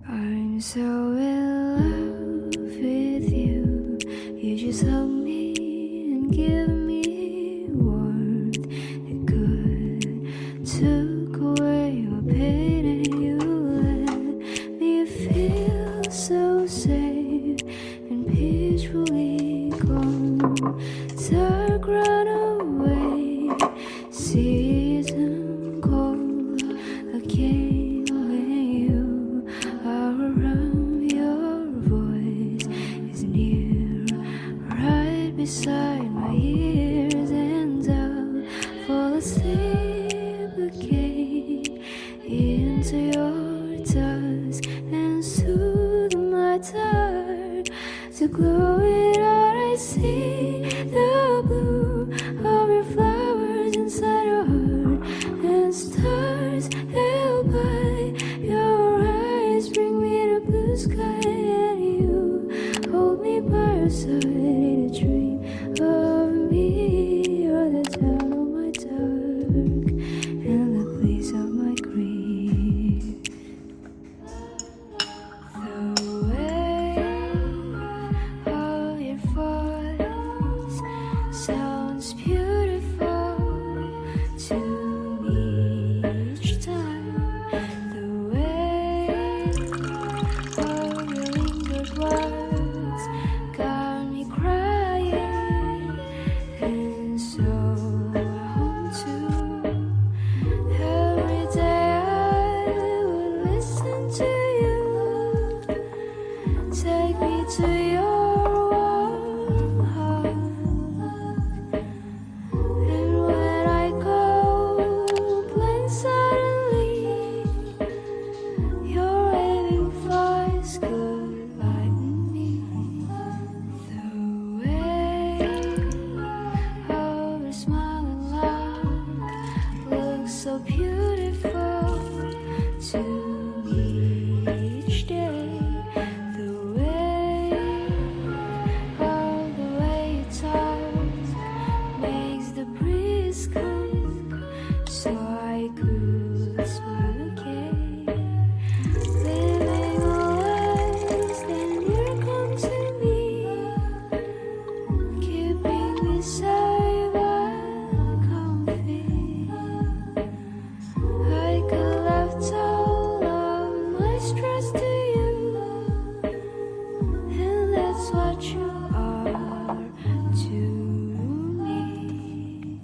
I'm so in love with you. You just hug me and give me warmth. It could took away my pain and you let me feel so safe and peacefully calm. Dark run away, season cold again when you are around. Your voice is near, right beside my ears, and I'll fall asleep again into your dusk and soothe my dark. To glow it out, I see the blue of your flowers inside your heart, and stars held by your eyes bring me to blue sky, and you hold me by your side in a dream of me. You're the town of my dark and the place of my grief. The wave of your voice sounds beautiful to me each time. The way of your lingered words got me crying, and so I want to. Every day I would listen to you, take me to your warm hug. And when I go blank suddenly, your waving voice could lighten me. The way of your smiling laugh looks so beautiful to me each day. The way you talk makes the breeze come, so I could smile again. Living always, then you come to me, keeping me safe and comfy. I could left all of my stress to you, and that's what you are to me.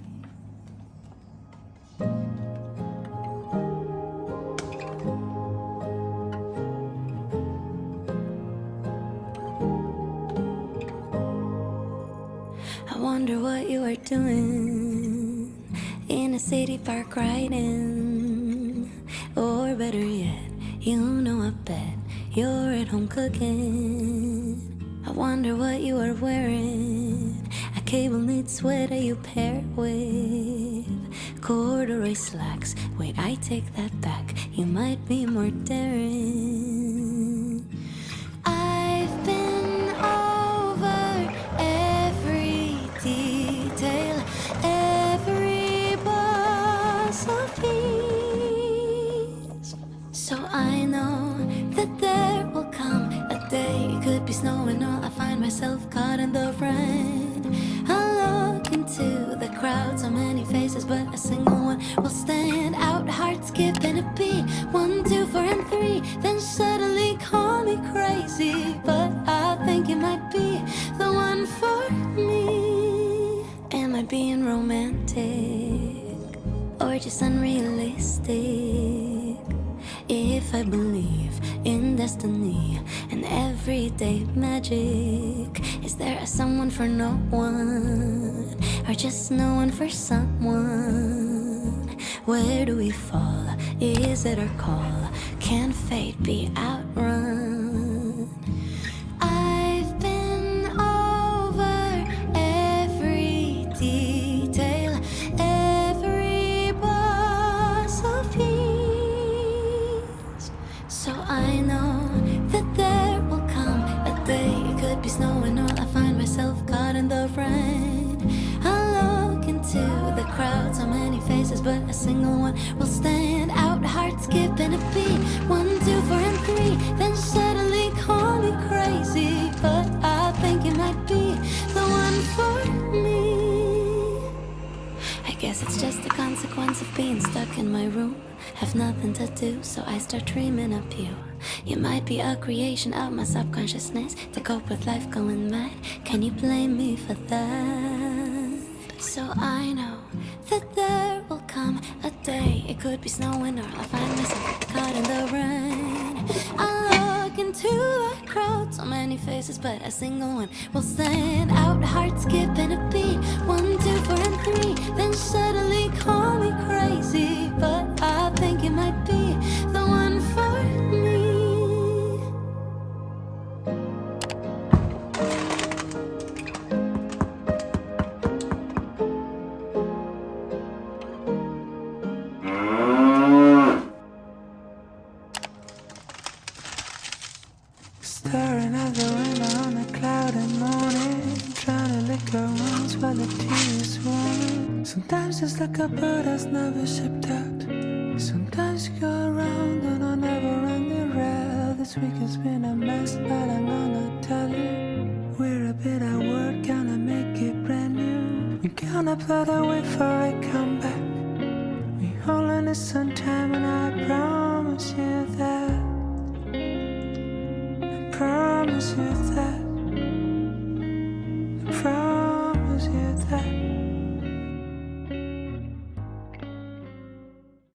I wonder what you are doing in a city park riding, or better yet, you know I bet you're at home cooking. I wonder what you are wearing, a cable knit sweater you pair with corduroy slacks. Wait, I take that back, you might be more daring. I've been over every detail, every boss of peace, so I know that there will come a day. It could be snowing or I find myself caught in the rain. I look into the crowd, so many faces, but a single one will stand out. Heart skipping a beat, 1, 2, 4, and 3. Then suddenly call me crazy, but I think it might be the one for me. Am I being romantic or just unrealistic? If I believe in destiny and everyday magic, is there a someone for no one, or just no one for someone? Where do we fall? Is it our call? Can fate be outrun? I've been over every detail, every boss of peace, so I know that there will come a day. It could be snowing or I find myself caught in the rain. I look into the crowd, so many faces, but a single one will stand out. Heart skipping a beat, 1, 2, 4, and 3. Then have nothing to do, so I start dreaming of you. You might be a creation of my subconsciousness to cope with life going mad. Can you blame me for that? So I know that there will come a day. It could be snowing or I'll find myself caught in the rain. I look into a crowd, so many faces, but a single one will stand out. Heart skipping a beat, 1, 2, 4, and 3. Then suddenly call me crazy, but I think it might be the one for me. Staring out the window on a cloudy morning, trying to lick her wounds while the tears run. Sometimes it's like a bird that's never shipped out. Sometimes you go around and I never run the rail. This week has been a mess, but I'm gonna tell you, we're a bit at work, gonna make it brand new. We're gonna put away for a comeback. We all need some time, and I promise you that. Promise you that.